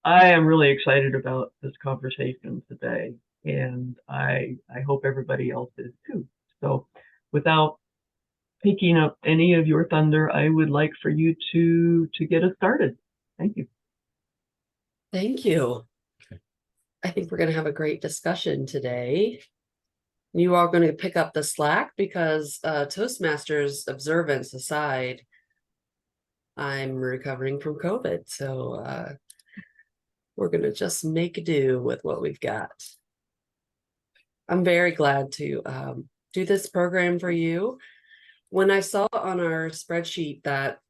I am really excited about this conversation today, and I hope everybody else is too. So, without picking up any of your thunder, I would like for you to get us started. Thank you. Thank you. I think we're going to have a great discussion today. You are going to pick up the slack because Toastmasters observance aside, I'm recovering from COVID. So we're going to just make do with what we've got. I'm very glad to do this program for you. When I saw on our spreadsheet that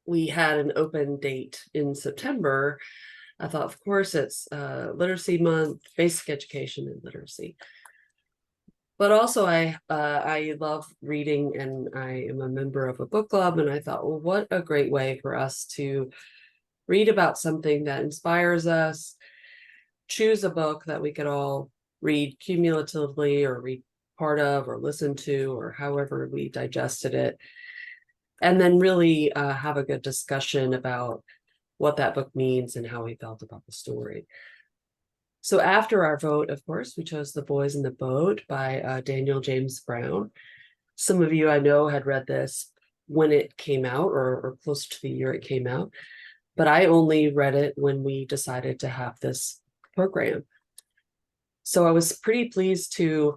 we had an open date in September, I thought, of course, it's Literacy Month, basic education and literacy. But also, I love reading, and I am a member of a book club. And I thought, well, what a great way for us to read about something that inspires us. Choose a book that we could all read cumulatively, or read part of, or listen to, or however we digested it, and then really have a good discussion about what that book means and how we felt about the story. So after our vote, of course, we chose The Boys in the Boat by Daniel James Brown. Some of you I know had read this when it came out, or close to the year it came out, but I only read it when we decided to have this program. So I was pretty pleased to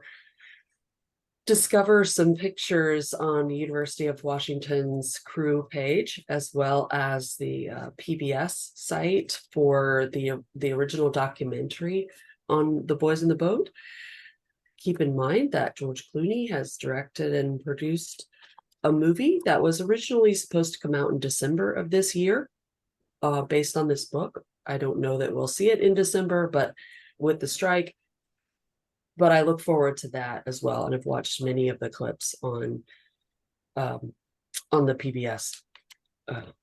discover some pictures on the University of Washington's Crew page, as well as the PBS site for the original documentary on The Boys in the Boat. Keep in mind that George Clooney has directed and produced a movie that was originally supposed to come out in December of this year, based on this book. I don't know that we'll see it in December, but with the strike, but I look forward to that as well. And I've watched many of the clips on the PBS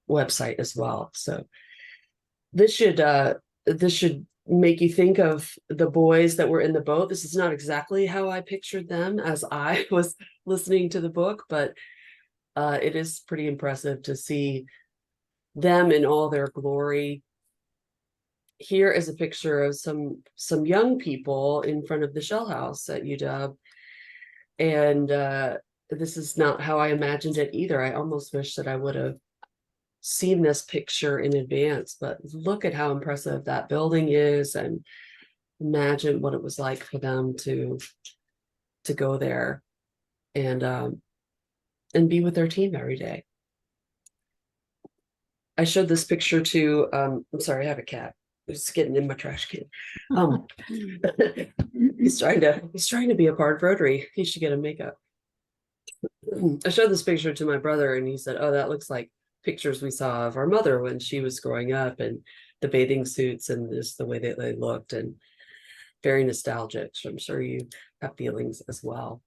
website as well. So this should make you think of the boys that were in the boat. This is not exactly how I pictured them as I was listening to the book, but it is pretty impressive to see them in all their glory. Here is a picture of some young people in front of the Shell House at UW. And this is not how I imagined it either. I almost wish that I would have seen this picture in advance, but look at how impressive that building is, and imagine what it was like for them to go there and be with their team every day. I showed this picture to I'm sorry, I have a cat. It's getting in my trash can. He's trying to be a part of Rotary. He should get a makeup. I showed this picture to my brother, and he said, "Oh, that looks like pictures we saw of our mother when she was growing up, and the bathing suits and just the way that they looked, and very nostalgic." So I'm sure you have feelings as well.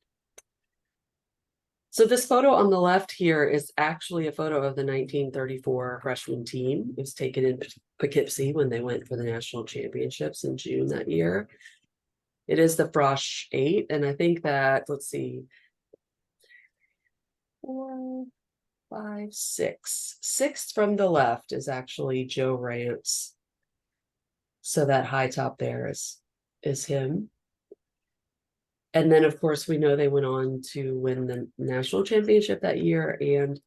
So this photo on the left here is actually a photo of the 1934 freshman team. It was taken in Poughkeepsie when they went for the national championships in June that year. It is the Frosh 8, and I think that, let's see, 4, 5, 6. Sixth from the left is actually Joe Rance. So that high top there is him. And then, of course, we know they went on to win the national championship that year and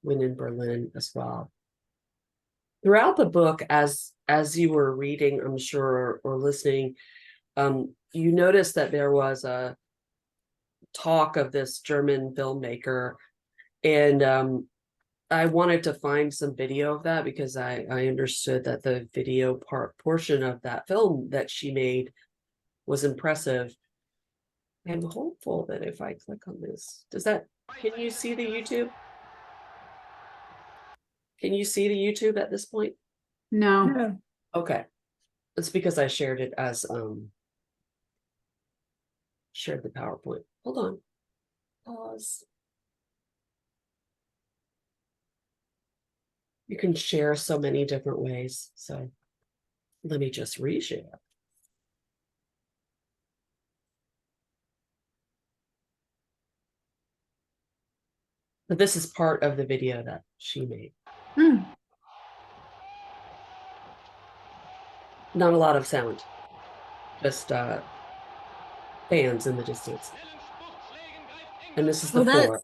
win in Berlin as well. Throughout the book, as you were reading, I'm sure, or listening, you noticed that there was a talk of this German filmmaker, and I wanted to find some video of that because I understood that the video portion of that film that she made was impressive. I'm hopeful that if I click on this, can you see the YouTube? Can you see the YouTube at this point? No. Okay. It's because I shared it as, shared the PowerPoint. Hold on. Pause. You can share so many different ways. So let me just reshare. But this is part of the video that she made. Not a lot of sound, just fans in the distance. And this is the floor.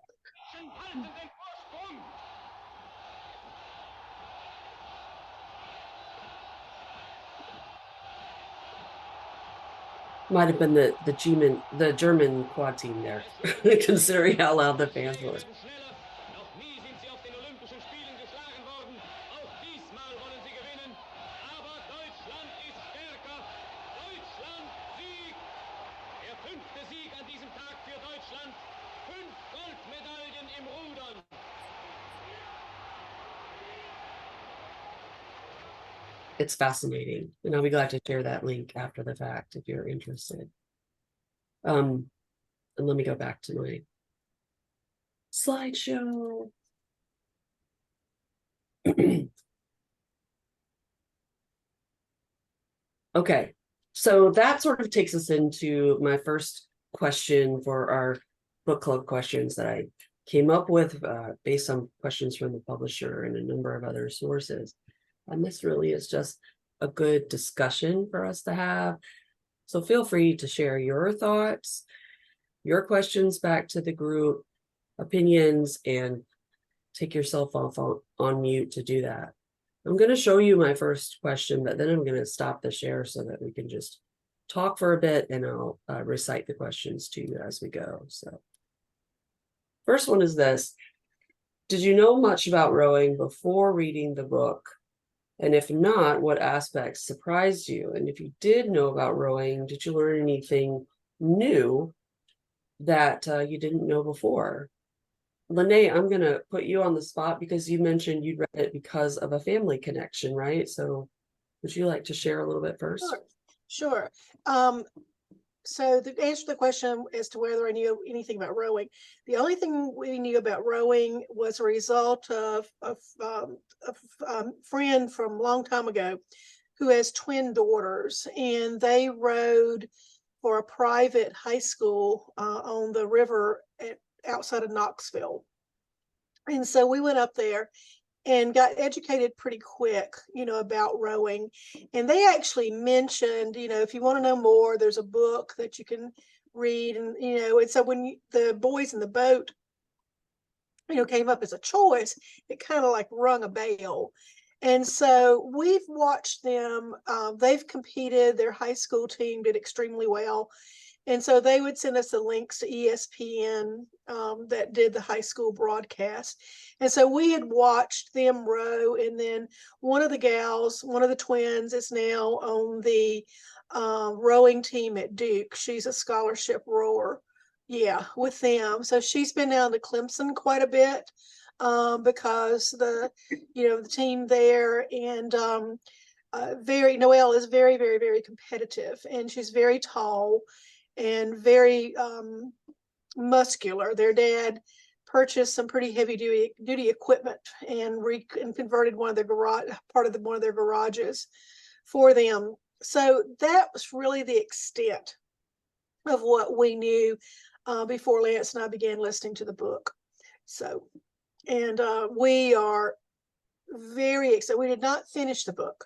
Might have been the German quad team there, considering how loud the fans were. It's fascinating, and I'll be glad to share that link after the fact if you're interested. And let me go back to my slideshow. Okay, so that sort of takes us into my first question for our book club questions that I came up with based on questions from the publisher and a number of other sources. And this really is just a good discussion for us to have. So feel free to share your thoughts, your questions back to the group, opinions, and take yourself off on mute to do that. I'm going to show you my first question, but then I'm going to stop the share so that we can just talk for a bit, and I'll recite the questions to you as we go. So first one is this: did you know much about rowing before reading the book? And if not, what aspects surprised you? And if you did know about rowing, did you learn anything new that you didn't know before? Lene, I'm going to put you on the spot because you mentioned you'd read it because of a family connection, right? So would you like to share a little bit first? Sure. So the answer to the question as to whether I knew anything about rowing, the only thing we knew about rowing was a result of a friend from a long time ago who has twin daughters, and they rowed for a private high school on the river outside of Knoxville. And so we went up there and got educated pretty quick, about rowing. And they actually mentioned, if you want to know more, there's a book that you can read. And, and so when the boys in the boat, came up as a choice, it kind of like rung a bell. And so we've watched them. They've competed. Their high school team did extremely well. And so they would send us the links to ESPN that did the high school broadcast. And so we had watched them row. And then one of the gals, one of the twins, is now on the rowing team at Duke. She's a scholarship rower. Yeah, with them. So she's been down to Clemson quite a bit because the team there, and Noelle is very, very, very competitive, and she's very tall and very muscular. Their dad purchased some pretty heavy duty equipment and converted one of their one of their garages for them. So that was really the extent of what we knew before Lance and I began listening to the book. So, and we are very excited. We did not finish the book.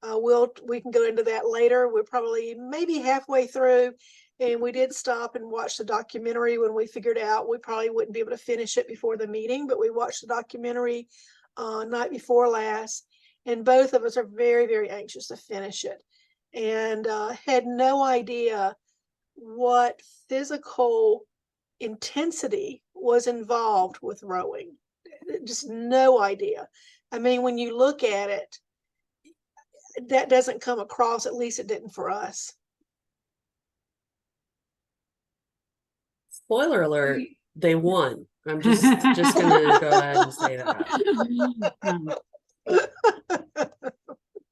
We can go into that later. We're probably maybe halfway through, and we did stop and watch the documentary when we figured out we probably wouldn't be able to finish it before the meeting, but we watched the documentary night before last, and both of us are very, very anxious to finish it, and had no idea what physical intensity was involved with rowing. Just no idea. I mean, when you look at it, that doesn't come across, at least it didn't for us. Spoiler alert, they won. I'm just gonna go ahead and say that.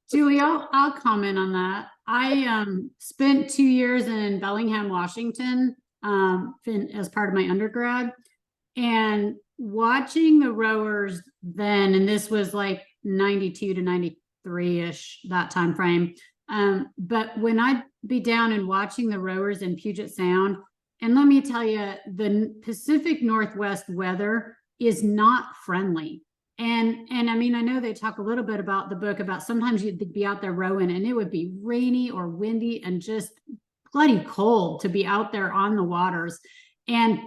Julie, I'll comment on that. I spent 2 years in Bellingham, Washington, as part of my undergrad, and watching the rowers then, and this was like 92 to 93-ish, that time frame. But when I'd be down and watching the rowers in Puget Sound, and let me tell you, the Pacific Northwest weather is not friendly. And I mean, I know they talk a little bit about the book about sometimes you'd be out there rowing and it would be rainy or windy and just bloody cold to be out there on the waters and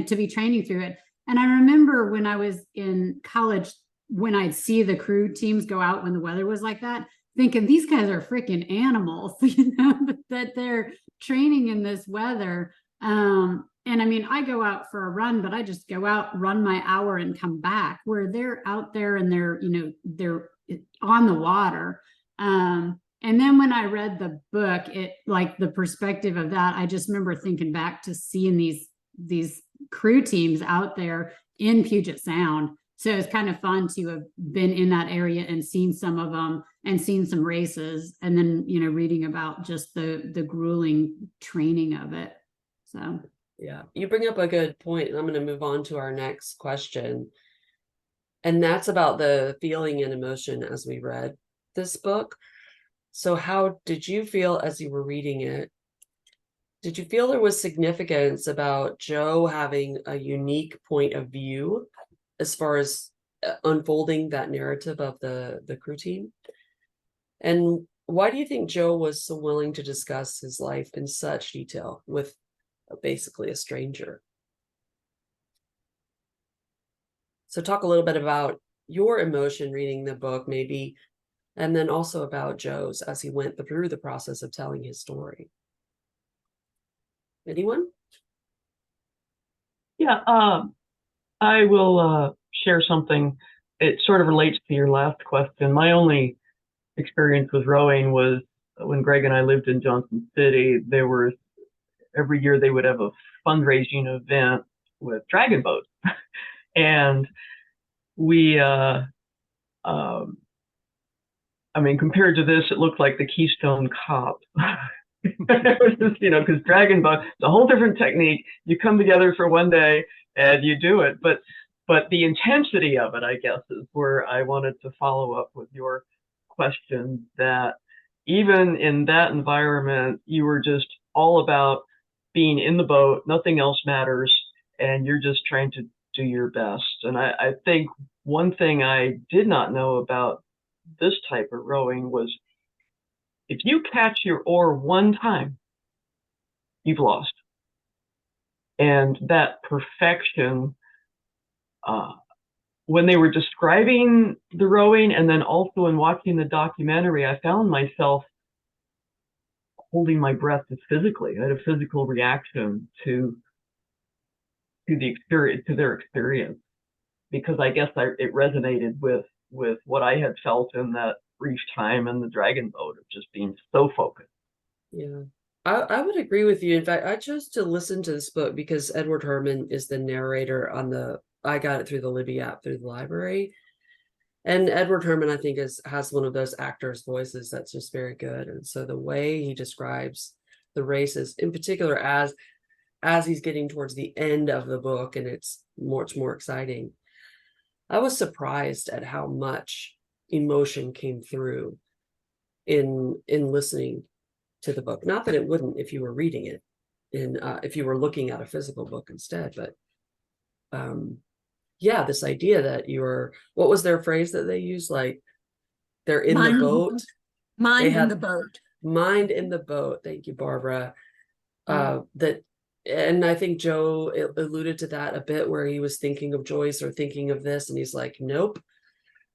to be training through it. And I remember when I was in college, when I'd see the crew teams go out when the weather was like that, thinking these guys are freaking animals, that they're training in this weather. And I mean, I go out for a run, but I just go out, run my hour and come back, where they're out there and they're on the water. And then when I read the book, it like the perspective of that, I just remember thinking back to seeing these crew teams out there in Puget Sound. So it's kind of fun to have been in that area and seen some of them and seen some races, and then, reading about just the grueling training of it. So. Yeah, you bring up a good point, and I'm going to move on to our next question. And that's about the feeling and emotion as we read this book. So how did you feel as you were reading it? Did you feel there was significance about Joe having a unique point of view as far as unfolding that narrative of the crew team? And why do you think Joe was so willing to discuss his life in such detail with basically a stranger? So talk a little bit about your emotion reading the book, maybe, and then also about Joe's as he went through the process of telling his story. Anyone? Yeah, I will share something. It sort of relates to your last question. My only experience with rowing was when Greg and I lived in Johnson City. There was every year they would have a fundraising event with dragon boats, and we, I mean, compared to this, it looked like the Keystone Cop. It was just, because dragon boat, it's a whole different technique. You come together for one day and you do it, but the intensity of it, I guess, is where I wanted to follow up with your question. That even in that environment, you were just all about being in the boat, nothing else matters, and you're just trying to do your best. And I think one thing I did not know about this type of rowing was if you catch your oar one time, you've lost. And that perfection, when they were describing the rowing and then also in watching the documentary, I found myself holding my breath just physically. I had a physical reaction to the experience, to their experience, because I guess it resonated with what I had felt in that brief time in the dragon boat of just being so focused. Yeah, I would agree with you. In fact, I chose to listen to this book because Edward Herman is the narrator on I got it through the Libby app through the library. And Edward Herman, I think, has one of those actors' voices that's just very good. And so the way he describes the races, in particular, as he's getting towards the end of the book and it's much more exciting, I was surprised at how much emotion came through in listening to the book. Not that it wouldn't if you were reading it, if you were looking at a physical book instead, but yeah, this idea that what was their phrase that they used? Like, they're in the boat. Mind in the boat. Mind in the boat. Thank you, Barbara. And I think Joe alluded to that a bit, where he was thinking of Joyce or thinking of this, and he's like, nope,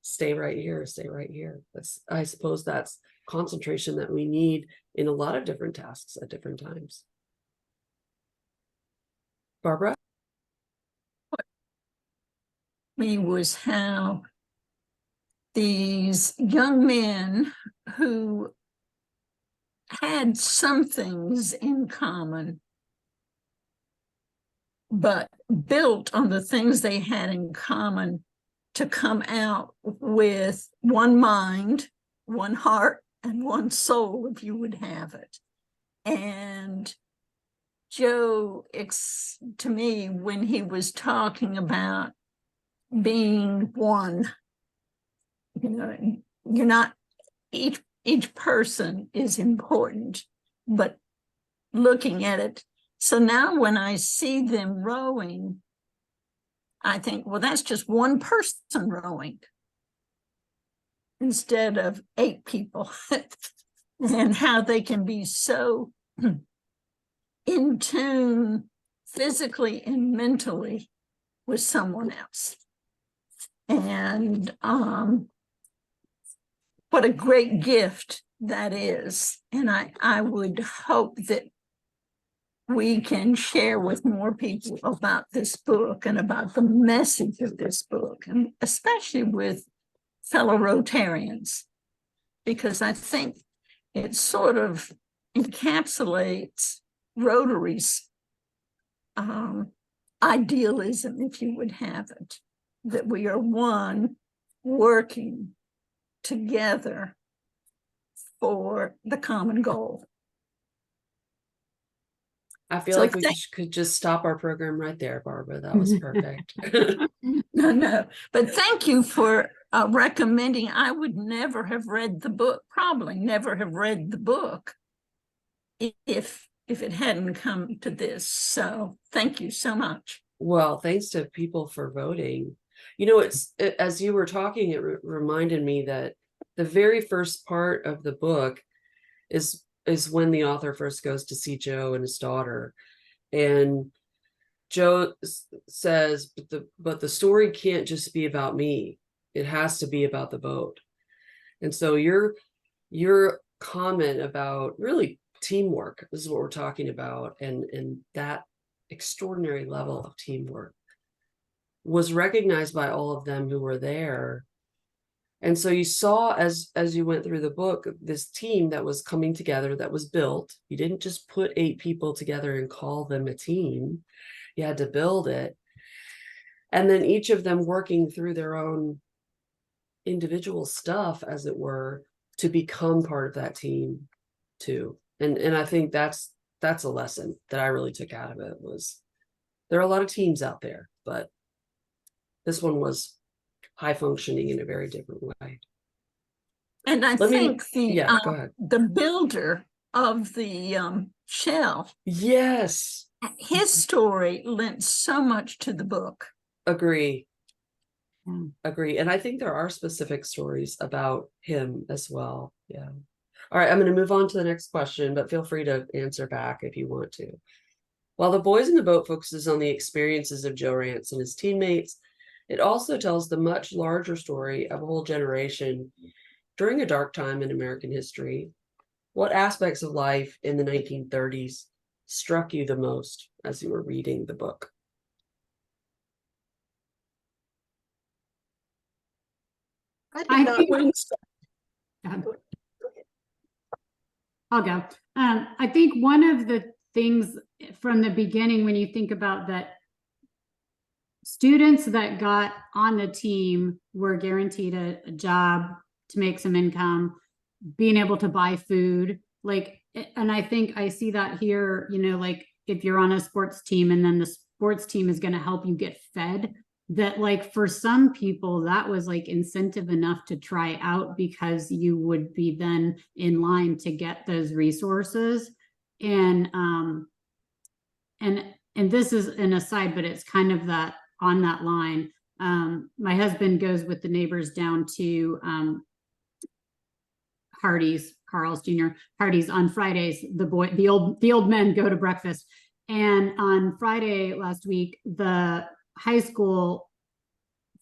stay right here, stay right here. I suppose that's concentration that we need in a lot of different tasks at different times. Barbara? Me was how these young men who had some things in common, but built on the things they had in common to come out with one mind, one heart, and one soul, if you would have it. And Joe, to me, when he was talking about being one, you're not, each person is important, but looking at it. So now when I see them rowing, I think, well, that's just one person rowing instead of 8 people, and how they can be so in tune physically and mentally with someone else. And what a great gift that is. And I would hope that we can share with more people about this book and about the message of this book, and especially with fellow Rotarians, because I think it sort of encapsulates Rotary's idealism, if you would have it, that we are one working together for the common goal. I feel So like we could just stop our program right there, Barbara. That was perfect. No, but thank you for recommending. I would never have read the book, probably never have read the book if it hadn't come to this. So thank you so much. Well, thanks to people for voting. You know, as you were talking, it reminded me that the very first part of the book is when the author first goes to see Joe and his daughter, and Joe says, but the story can't just be about me. It has to be about the boat. And so your comment about really teamwork, this is what we're talking about, and that extraordinary level of teamwork was recognized by all of them who were there. And so you saw, as you went through the book, this team that was coming together, that was built. You didn't just put 8 people together and call them a team. You had to build it. And then each of them working through their own individual stuff, as it were, to become part of that team too. And I think that's a lesson that I really took out of it. Was there are a lot of teams out there, but this one was high functioning in a very different way. And I think go ahead. the builder of the shell, Yes, his story lent so much to the book. Agree. Agree. And I think there are specific stories about him as well. Yeah. All right, I'm going to move on to the next question, but feel free to answer back if you want to. While The Boys in the Boat focuses on the experiences of Joe Rance and his teammates, it also tells the much larger story of a whole generation during a dark time in American history. What aspects of life in the 1930s struck you the most as you were reading the book? I did not. I'll go. I think one of the things from the beginning, when you think about that, students that got on the team were guaranteed a job to make some income, being able to buy food. Like, and I think I see that here, you know, like if you're on a sports team and then the sports team is going to help you get fed, that like for some people that was like incentive enough to try out, because you would be then in line to get those resources. And this is an aside, but it's kind of that on that line. My husband goes with the neighbors down to Hardee's, Carl's Jr. Hardee's on Fridays. The old men go to breakfast. And on Friday last week, the high school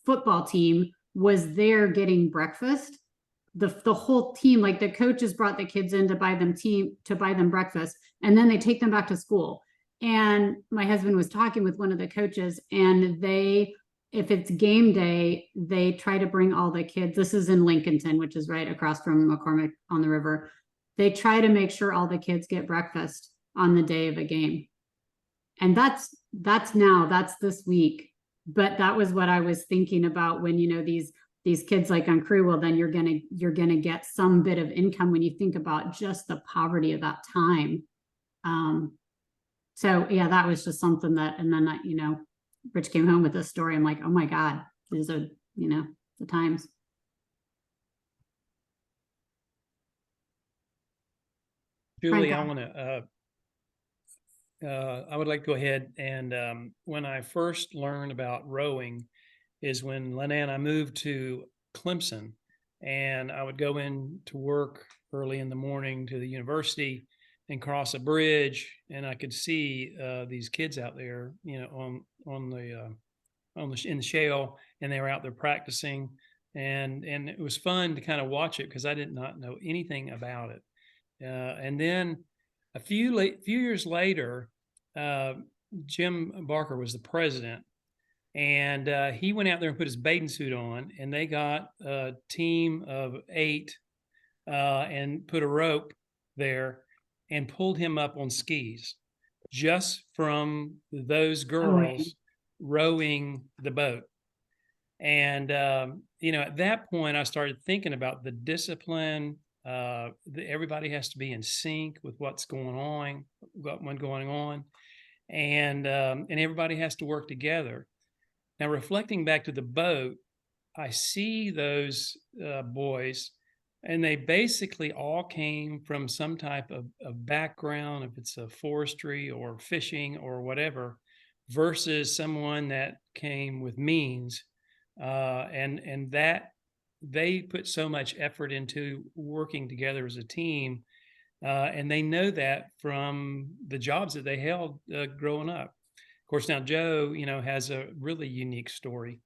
football team was there getting breakfast. The whole team, like the coaches brought the kids in to buy them breakfast, and then they take them back to school. And my husband was talking with one of the coaches, and if it's game day, they try to bring all the kids. This is in Lincolnton, which is right across from McCormick on the river. They try to make sure all the kids get breakfast on the day of a game. And that's this week. But that was what I was thinking about when, you know, these kids like on crew, well, then you're gonna get some bit of income when you think about just the poverty of that time. So yeah, that was just something that, and then you know, Rich came home with this story. I'm like, oh my God, these are, you know, the times. Julie, Frank, I want to I would like to go ahead and when I first learned about rowing is when Lena and I moved to Clemson, and I would go in to work early in the morning to the university and cross a bridge, and I could see these kids out there, you know, in the shale, and they were out there practicing, and it was fun to kind of watch it because I did not know anything about it. And then a few years later, Jim Barker was the president, and he went out there and put his bathing suit on, and they got a team of 8 and put a rope there and pulled him up on skis just from those girls rowing the boat. And you know, at that point, I started thinking about the discipline. Everybody has to be in sync with what's going on, and everybody has to work together. Now, reflecting back to the boat, I see those boys, and they basically all came from some type of background, if it's a forestry or fishing or whatever, versus someone that came with means, and that they put so much effort into working together as a team, and they know that from the jobs that they held growing up. Of course, now Joe, you know, has a really unique story,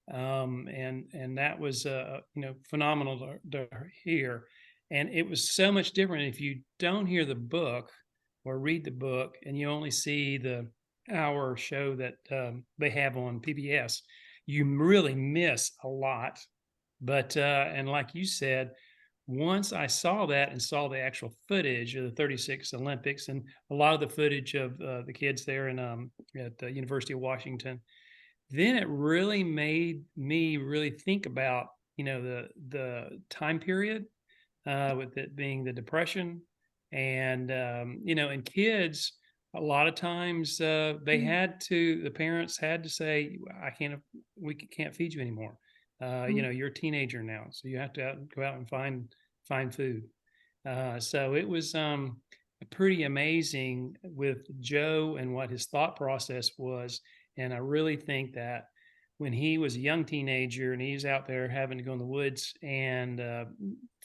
and that was you know, phenomenal to hear. And it was so much different if you don't hear the book or read the book, and you only see the hour show that they have on PBS. You really miss a lot. But and like you said, once I saw that and saw the actual footage of the 36 Olympics and a lot of the footage of the kids there in at the University of Washington, then it really made me really think about, you know, the time period with it being the Depression, and you know, and kids a lot of times the parents had to say, we can't feed you anymore. You know, you're a teenager now, so you have to go out and find food. So it was pretty amazing with Joe and what his thought process was. And I really think that when he was a young teenager and he's out there having to go in the woods and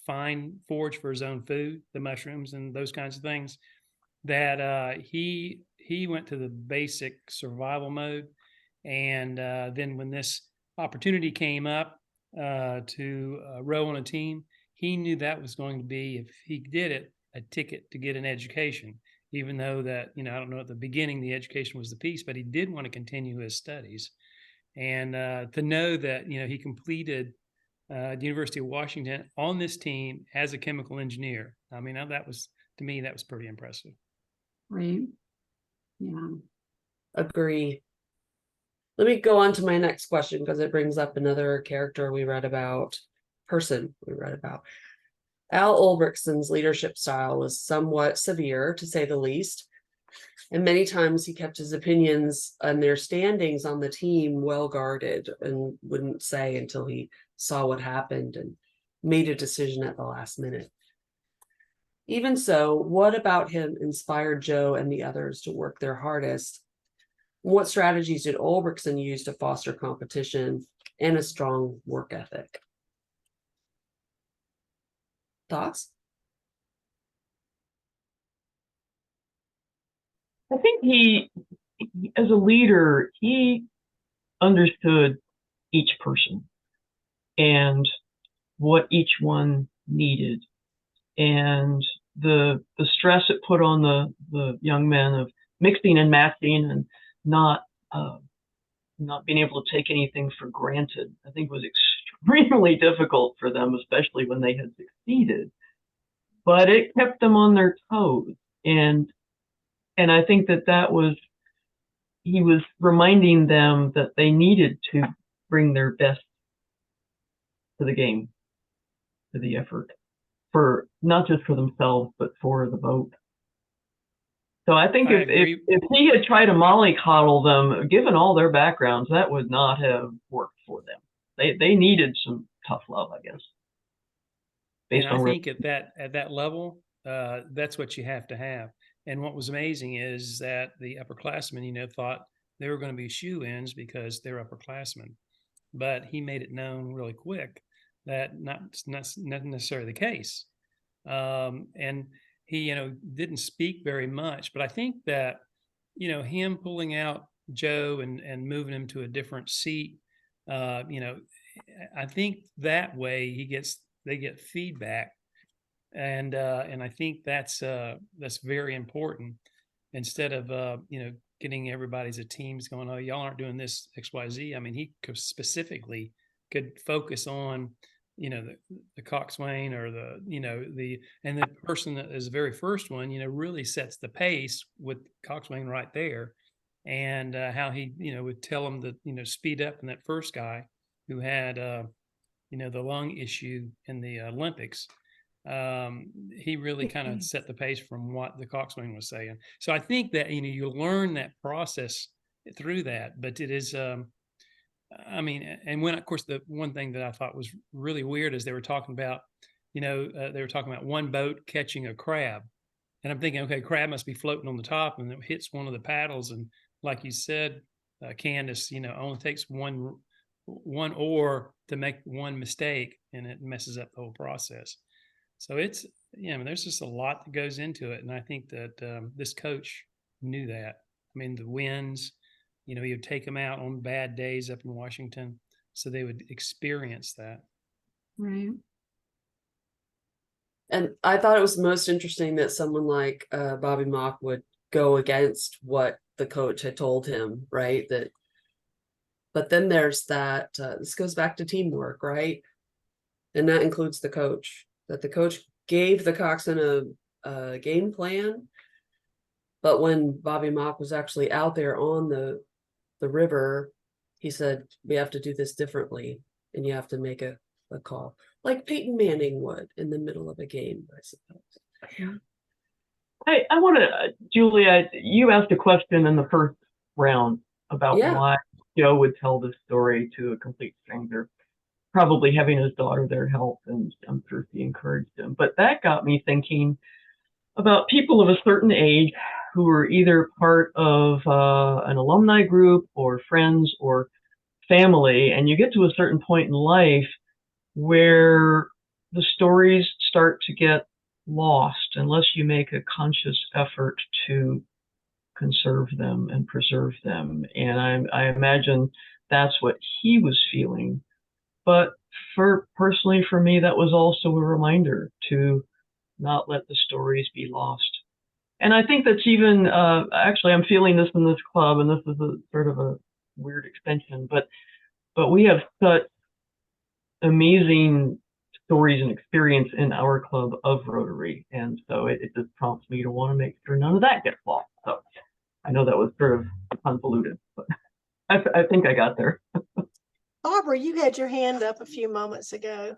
forage for his own food, the mushrooms and those kinds of things, that he went to the basic survival mode. And then when this opportunity came up to row on a team, he knew that was going to be, if he did it, a ticket to get an education, even though that, you know, I don't know, at the beginning, the education was the piece, but he did want to continue his studies. And to know that, you know, he completed the University of Washington on this team as a chemical engineer. I mean, that was, to me, that was pretty impressive. Right. Yeah. Agree. Let me go on to my next question because it brings up another character we read about, Al Ulrichson's leadership style was somewhat severe, to say the least, and many times he kept his opinions and their standings on the team well guarded and wouldn't say until he saw what happened and made a decision at the last minute. Even so, what about him inspired Joe and the others to work their hardest? What strategies did Ulrichson use to foster competition and a strong work ethic? Thoughts? I think he, as a leader, he understood each person and what each one needed, and the stress it put on the young men of mixing and matching and not being able to take anything for granted, I think was extremely difficult for them, especially when they had succeeded. But it kept them on their toes, and I think that was, he was reminding them that they needed to bring their best to the game, to the effort, for not just for themselves, but for the boat. So I think if he had tried to mollycoddle them, given all their backgrounds, that would not have worked for them. They needed some tough love, I guess. And I think at that level, that's what you have to have. And what was amazing is that the upperclassmen, you know, thought they were going to be shoe-ins because they're upperclassmen. But he made it known really quick that not necessarily the case. And he, you know, didn't speak very much. But I think that, you know, him pulling out Joe and moving him to a different seat, you know, I think that way they get feedback, and I think that's very important, instead of you know, getting everybody's a teams going, oh, y'all aren't doing this XYZ. I mean, he specifically could focus on, you know, the coxswain, or the, you know, and the person that is the very first one, you know, really sets the pace with coxswain right there. And how he, you know, would tell him to, you know, speed up. And that first guy who had you know, the lung issue in the Olympics, he really kind of set the pace from what the coxswain was saying. So I think that, you know, you learn that process through that. But it is I mean, and when, of course, the one thing that I thought was really weird is they were talking about, you know, they were talking about one boat catching a crab. And I'm thinking, okay, crab must be floating on the top, and it hits one of the paddles. And like you said, Candace, you know, only takes one oar to make one mistake, and it messes up the whole process. So it's, yeah, I mean, there's just a lot that goes into it. And I think that this coach knew that. I mean, the winds, you know, he would take them out on bad days up in Washington, so they would experience that. Right. And I thought it was most interesting that someone like Bobby Mock would go against what the coach had told him, right? But then there's that, this goes back to teamwork, right? And that includes the coach, that the coach gave the coxswain a game plan. But when Bobby Mock was actually out there on the river, he said, we have to do this differently, and you have to make a call, like Peyton Manning would in the middle of a game, I suppose. Yeah. I want to, Julia, you asked a question in the first round about why Joe would tell this story to a complete stranger. Probably having his daughter there helped, and I'm sure she encouraged him. But that got me thinking about people of a certain age who are either part of an alumni group or friends or family, and you get to a certain point in life where the stories start to get lost unless you make a conscious effort to conserve them and preserve them. And I imagine that's what he was feeling. But personally for me, that was also a reminder to not let the stories be lost. And I think that's even, actually, I'm feeling this in this club, and this is a sort of a weird extension, but we have such amazing stories and experience in our club of Rotary. And so it just prompts me to want to make sure none of that gets lost. So I know that was sort of convoluted, but I think I got there. Aubrey, you had your hand up a few moments ago.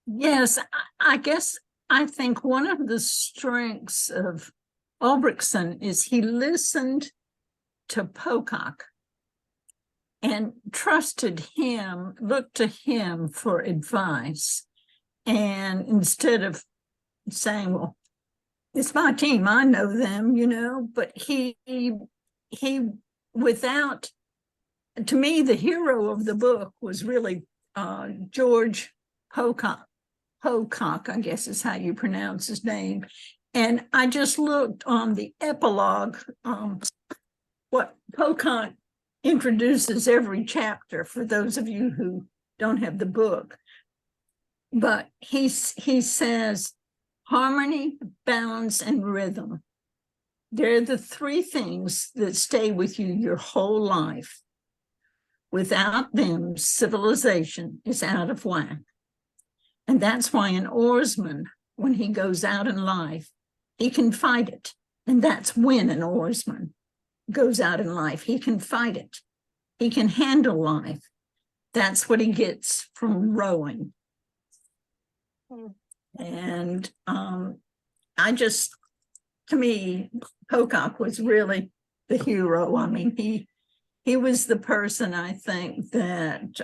Yes, I guess I think one of the strengths of Ulbrichson is he listened to Pocock and trusted him, looked to him for advice. And instead of saying, well, it's my team, I know them, you know, but he without, to me, the hero of the book was really George Pocock, I guess is how you pronounce his name. And I just looked on the epilogue, what Pocock introduces every chapter for those of you who don't have the book. But he says, harmony, balance, and rhythm. They're the three things that stay with you your whole life. Without them, civilization is out of whack. And that's why an oarsman, when he goes out in life, he can fight it. And that's when an oarsman goes out in life. He can fight it. He can handle life. That's what he gets from rowing. And to me, Pocock was really the hero. I mean, he was the person, I think, that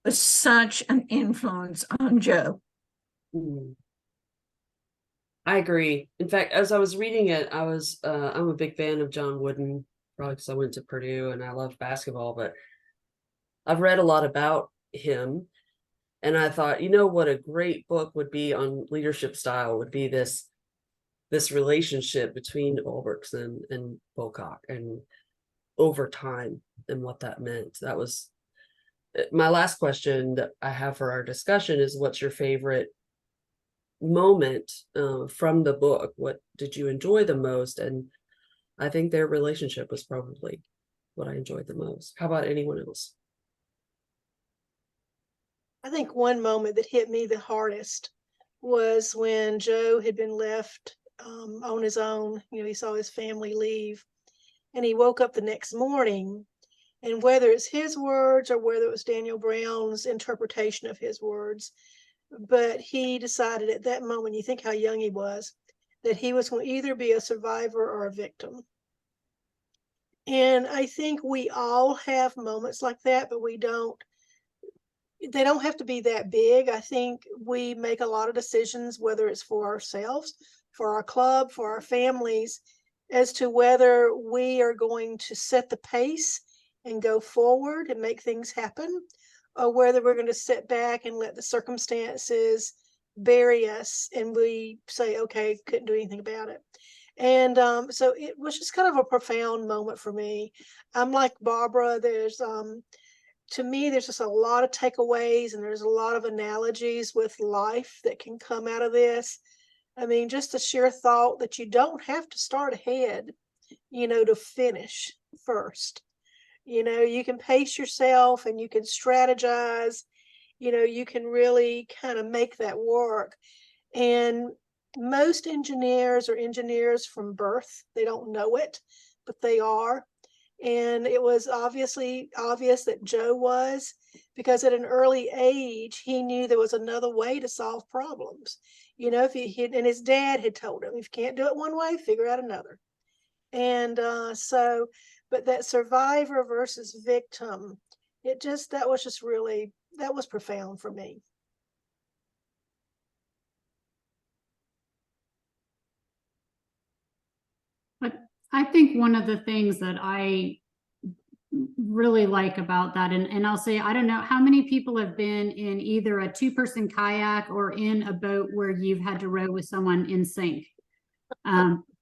was such an influence on Joe. I agree. In fact, as I was reading it, I'm a big fan of John Wooden, probably because I went to Purdue and I love basketball, but I've read a lot about him. And I thought, you know what a great book would be on leadership style would be this relationship between Ulbrichts and Bocock, and over time, and what that meant. That was my last question that I have for our discussion is, what's your favorite moment from the book? What did you enjoy the most? And I think their relationship was probably what I enjoyed the most. How about anyone else? I think one moment that hit me the hardest was when Joe had been left on his own. You know, he saw his family leave, and he woke up the next morning, and whether it's his words or whether it was Daniel Brown's interpretation of his words, but he decided at that moment, you think how young he was, that he was going to either be a survivor or a victim. And I think we all have moments like that, but they don't have to be that big. I think we make a lot of decisions, whether it's for ourselves, for our club, for our families, as to whether we are going to set the pace and go forward and make things happen, or whether we're going to sit back and let the circumstances bury us and we say, okay, couldn't do anything about it. And so it was just kind of a profound moment for me. I'm like Barbara, to me, there's just a lot of takeaways and there's a lot of analogies with life that can come out of this. I mean, just the sheer thought that you don't have to start ahead, to finish first. You can pace yourself and you can strategize, you can really kind of make that work. And most engineers are engineers from birth. They don't know it, but they are. And it was obviously obvious that Joe was, because at an early age, he knew there was another way to solve problems. If and his dad had told him, if you can't do it one way, figure out another. And but that survivor versus victim, that was profound for me. But I think one of the things that I really like about that, and I'll say, I don't know how many people have been in either a 2-person kayak or in a boat where you've had to row with someone in sync.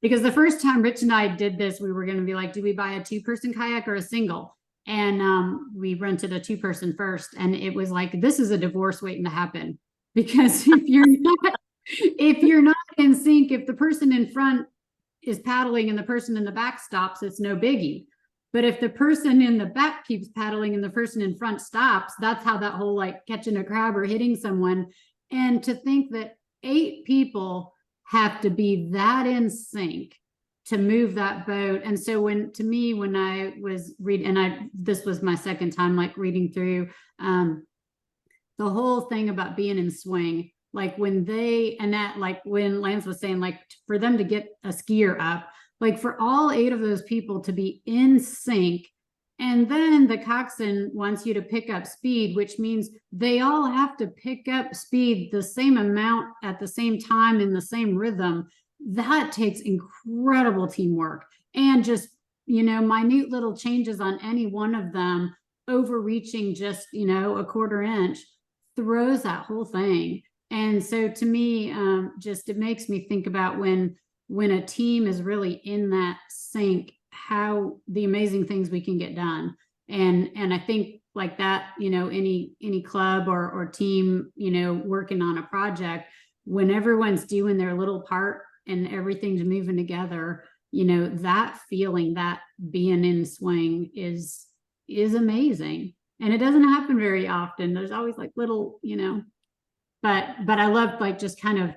Because the first time Rich and I did this, we were going to be like, do we buy a 2-person kayak or a single? And we rented a 2-person first. And it was like, this is a divorce waiting to happen. Because if you're not in sync, if the person in front is paddling and the person in the back stops, it's no biggie. But if the person in the back keeps paddling and the person in front stops, that's how that whole like catching a crab or hitting someone. And to think that 8 people have to be that in sync to move that boat. And so when I was reading, this was my second time like reading through the whole thing about being in swing, like when Lance was saying, like for them to get a skier up, like for all 8 of those people to be in sync. And then the coxswain wants you to pick up speed, which means they all have to pick up speed the same amount at the same time in the same rhythm. That takes incredible teamwork and just, minute little changes on any one of them overreaching just, a 1/4 inch throws that whole thing. And so to me, it makes me think about when a team is really in that sync, how the amazing things we can get done. And I think like that, any club or team, working on a project, when everyone's doing their little part and everything's moving together, that feeling, that being in swing is amazing. And it doesn't happen very often. There's always like little, but I love like just kind of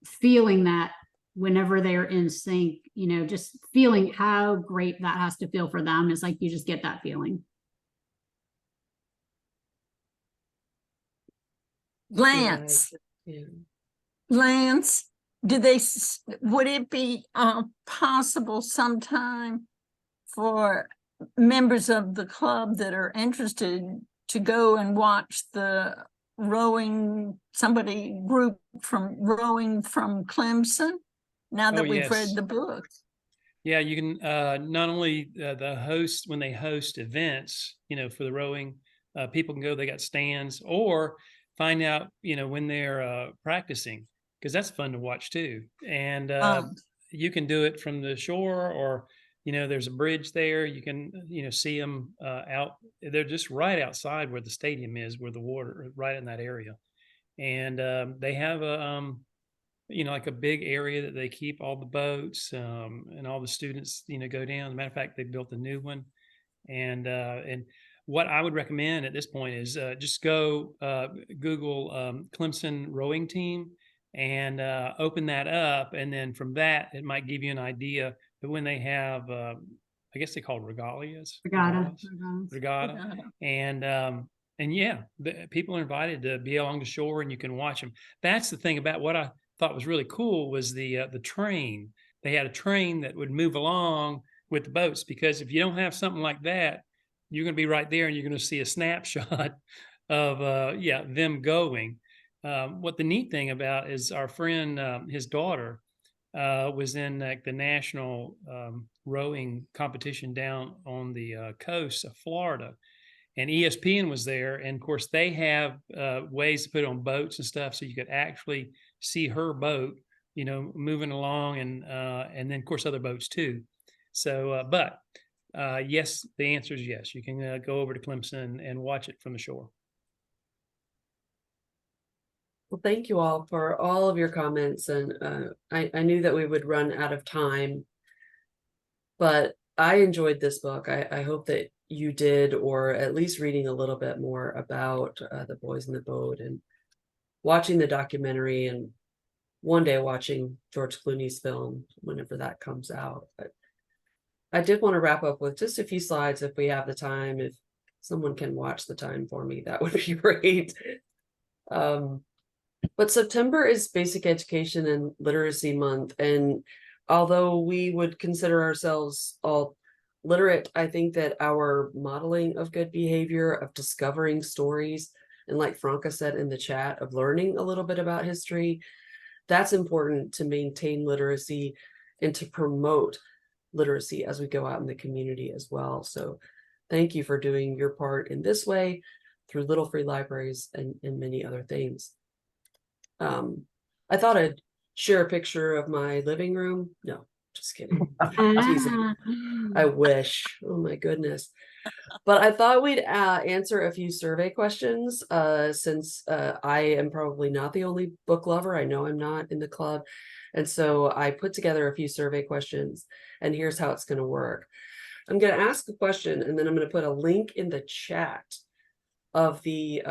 feeling that whenever they're in sync, just feeling how great that has to feel for them. It's like you just get that feeling. Lance, Yeah. Lance, would it be possible sometime for members of the club that are interested to go and watch the group from rowing from Clemson? now that Oh, we've read yes. the book. Yeah, you can not only the host, when they host events, for the rowing, people can go, they got stands, or find out, when they're practicing, because that's fun to watch too. And you can do it from the shore, or, there's a bridge there. You can, see them out. They're just right outside where the stadium is, where the water, right in that area. And they have a, like a big area that they keep all the boats, and all the students, go down. As a matter of fact, they built a new one. And what I would recommend at this point is just go Google Clemson rowing team and open that up. And then from that, it might give you an idea that when they have, I guess they call it regalias, Regatta. regatta. And yeah, people are invited to be along the shore, and you can watch them. That's the thing about what I thought was really cool was the train. They had a train that would move along with the boats, because if you don't have something like that, you're going to be right there and you're going to see a snapshot of them going. What the neat thing about is our friend, his daughter, was in like the national rowing competition down on the coast of Florida. And ESPN was there, and of course they have ways to put on boats and stuff, so you could actually see her boat, moving along, and then of course other boats too. So, but yes, the answer is yes. You can go over to Clemson and watch it from the shore. Well, thank you all for all of your comments, and I knew that we would run out of time, but I enjoyed this book. I hope that you did, or at least reading a little bit more about the boys in the boat, and watching the documentary, and one day watching George Clooney's film whenever that comes out. But I did want to wrap up with just a few slides if we have the time. If someone can watch the time for me, that would be great. But September is Basic Education and Literacy Month, and although we would consider ourselves all literate, I think that our modeling of good behavior, of discovering stories, and like Franca said in the chat, of learning a little bit about history, that's important to maintain literacy and to promote literacy as we go out in the community as well. So thank you for doing your part in this way through Little Free Libraries and many other things. I thought I'd share a picture of my living room. No, just kidding. Teasing. I wish. Oh my goodness. But I thought we'd answer a few survey questions since I am probably not the only book lover. I know I'm not in the club. And so I put together a few survey questions, and here's how it's going to work. I'm going to ask a question, and then I'm going to put a link in the chat of the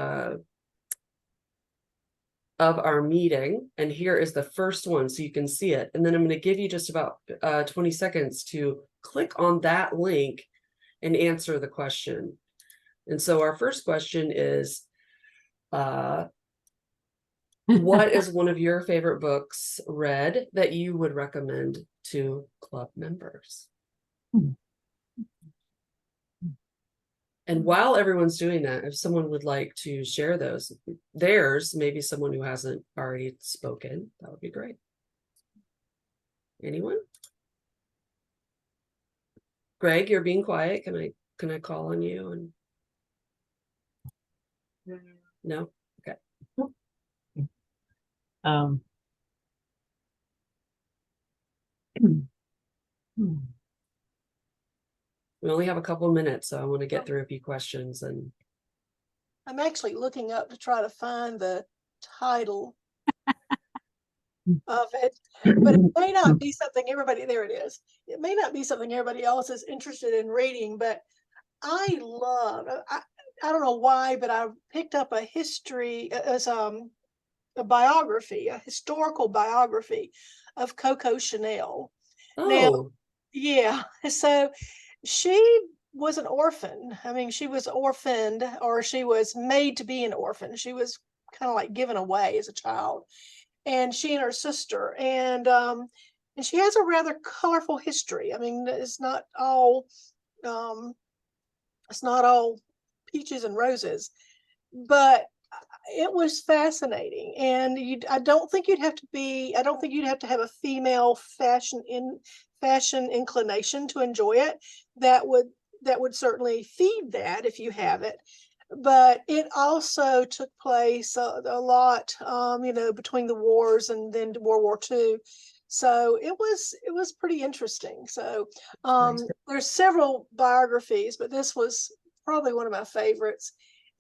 of our meeting, and here is the first one so you can see it, and then I'm going to give you just about 20 seconds to click on that link and answer the question. And so our first question is what is one of your favorite books read that you would recommend to club members? And while everyone's doing that, if someone would like to share theirs, maybe someone who hasn't already spoken, that would be great. Anyone? Greg, you're being quiet. Can I call on you? And no? Okay. We only have a couple of minutes, so I want to get through a few questions. And I'm actually looking up to try to find the title of it, but it may not be something everybody, there it is. It may not be something everybody else is interested in reading, but I don't know why, but I picked up a history as a biography, a historical biography of Coco Chanel. oh, Now, yeah, so she was an orphan. I mean, she was orphaned, or she was made to be an orphan. She was kind of like given away as a child, and she and her sister, and she has a rather colorful history. I mean, it's not all peaches and roses, but it was fascinating, and I don't think you'd have to have a female fashion inclination to enjoy it. That would certainly feed that if you have it. But it also took place a lot, between the wars and then World War II. So it was pretty interesting. So there's several biographies, but this was probably one of my favorites.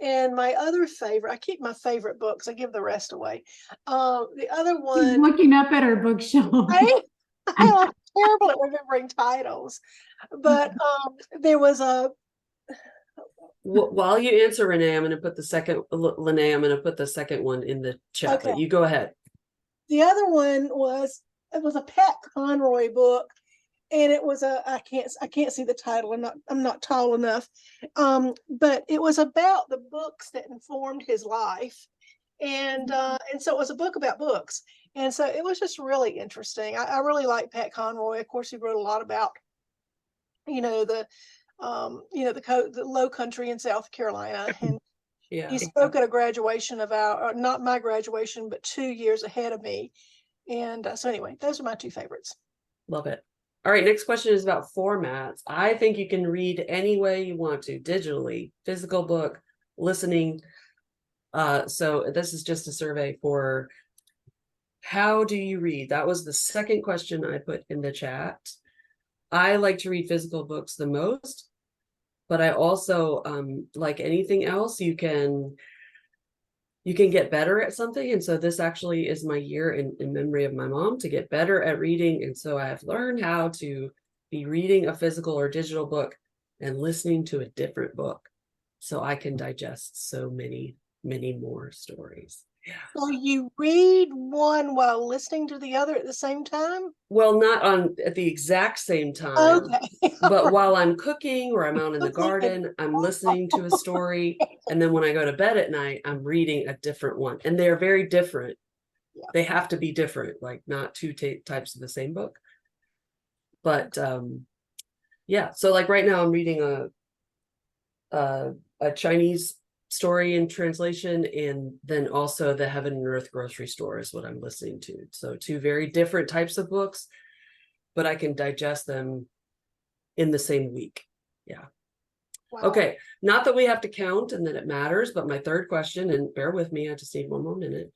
And my other favorite, I keep my favorite books, I give the rest away. The other She's one, looking up at her bookshelf. I'm terrible at remembering titles, but there was While you answer, Renee, I'm going to put the second, Lene, I'm going to put the second one in the chat, but Okay. you go ahead. The other one was a Pat Conroy book, and it was I can't see the title. I'm not tall enough. But it was about the books that informed his life. And so it was a book about books. And so it was just really interesting. I really like Pat Conroy. Of course, he wrote a lot about, the low country in South Carolina. And Yeah. he spoke at a graduation of not my graduation, but 2 years ahead of me. And so anyway, those are my two favorites. Love it. All right, next question is about formats. I think you can read any way you want to, digitally, physical book, listening. So this is just a survey for how do you read? That was the second question I put in the chat. I like to read physical books the most, but I also, like anything else, you can get better at something. And so this actually is my year in memory of my mom to get better at reading. And so I have learned how to be reading a physical or digital book and listening to a different book so I can digest so many, many more stories. Yeah. So you read one while listening to the other at the same time? Well, not at the exact same time, Okay. but while I'm cooking or I'm out in the garden, I'm listening to a story. And then when I go to bed at night, I'm reading a different one. And they're very different. Yeah. They have to be different, like not two types of the same book. But yeah, so like right now I'm reading a Chinese story in translation, and then also the Heaven and Earth Grocery Store is what I'm listening to. So two very different types of books, but I can digest them in the same week. Yeah. Wow. Okay, not that we have to count and that it matters, but my third question, and bear with me, I just need one more minute.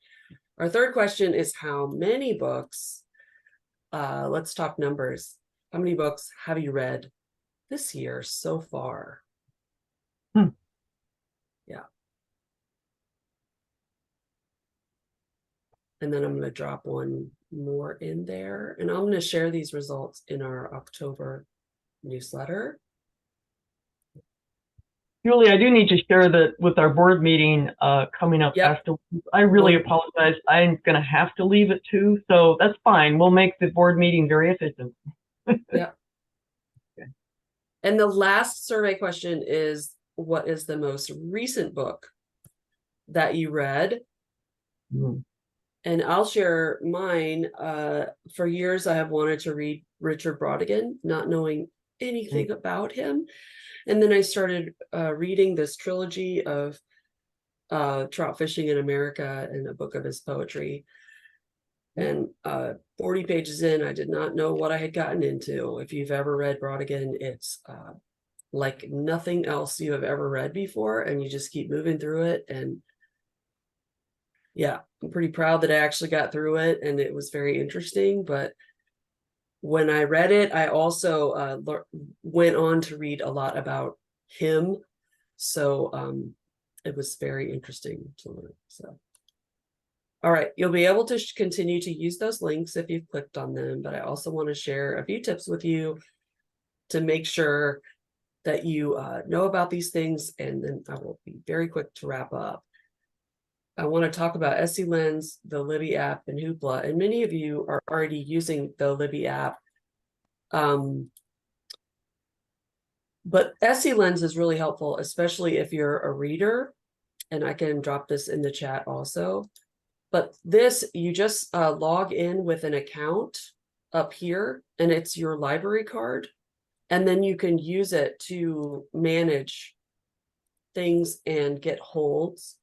Our third question is how many books, let's talk numbers. How many books have you read this year so far? Yeah. And then I'm going to drop one more in there, and I'm going to share these results in our October newsletter. Julie, I do need to share that with our board meeting coming up Yep. after. I really apologize. I'm going to have to leave at 2, so that's fine. We'll make the board meeting very efficient. Yeah. Okay. And the last survey question is, what is the most recent book that you read? Mm-hmm. And I'll share mine. For years, I have wanted to read Richard Brautigan, not knowing anything about him. And then I started reading this trilogy of trout fishing in America and a book of his poetry. And 40 pages in, I did not know what I had gotten into. If you've ever read Brautigan, it's like nothing else you have ever read before, and you just keep moving through it. And yeah, I'm pretty proud that I actually got through it, and it was very interesting. But when I read it, I also went on to read a lot about him. So it was very interesting to learn. So, all right, you'll be able to continue to use those links if you've clicked on them. But I also want to share a few tips with you to make sure that you know about these things. And then I will be very quick to wrap up. I want to talk about SC Lens, the Libby app, and Hoopla. And many of you are already using the Libby app. But SC Lens is really helpful, especially if you're a reader. And I can drop this in the chat also. But this, you just log in with an account up here, and it's your library card. And then you can use it to manage things and get holds.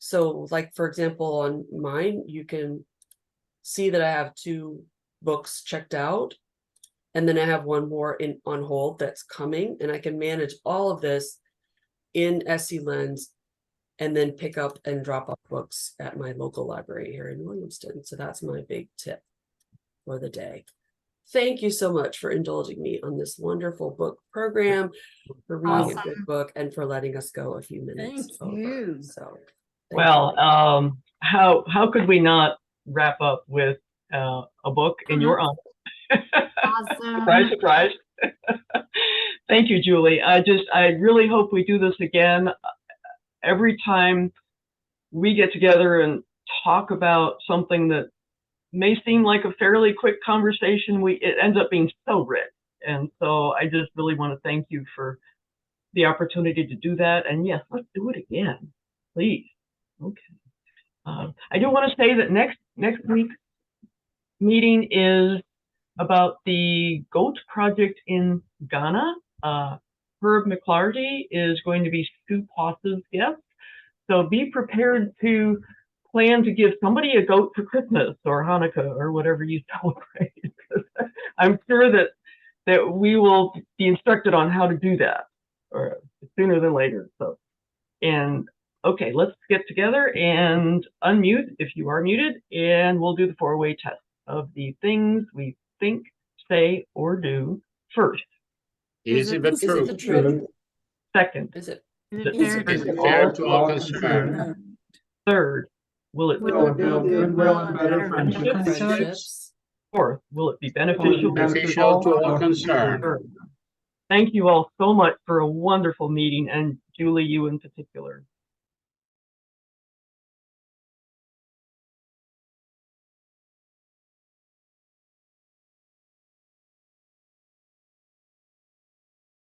So like, for example, on mine, you can see that I have 2 books checked out. And then I have 1 more on hold that's coming, and I can manage all of this in SC Lens and then pick up and drop off books at my local library here in Williamston. So that's my big tip for the day. Thank you so much for indulging me on this wonderful book program, for reading a good book, and for letting us go a few minutes Thank over. you. So, Well, how could we not wrap up with a book in your honor? Surprise, Awesome. surprise. Thank you, Julie. I really hope we do this again. Every time we get together and talk about something that may seem like a fairly quick conversation, it ends up being so rich. And so I just really want to thank you for the opportunity to do that. And yes, let's do it again, please. Okay. I do want to say that next week's meeting is about the GOAT project in Ghana. Herb McClarty is going to be Stu Poss's guest. So be prepared to plan to give somebody a goat for Christmas or Hanukkah or whatever you celebrate. I'm sure that we will be instructed on how to do that, or sooner than later. So, and okay, let's get together and unmute if you are muted, and we'll do the 4-way test of the things we think, say, or do first. Easy but Is it true. the truth? Second, Is it? Is it is fair it to Is it all fair to all concerned? third, will it Will it build goodwill and better friendships? Friendships? Fourth, will it be beneficial Beneficial to all concerned. Third. Thank you all so much for a wonderful meeting, and Julie, you in particular.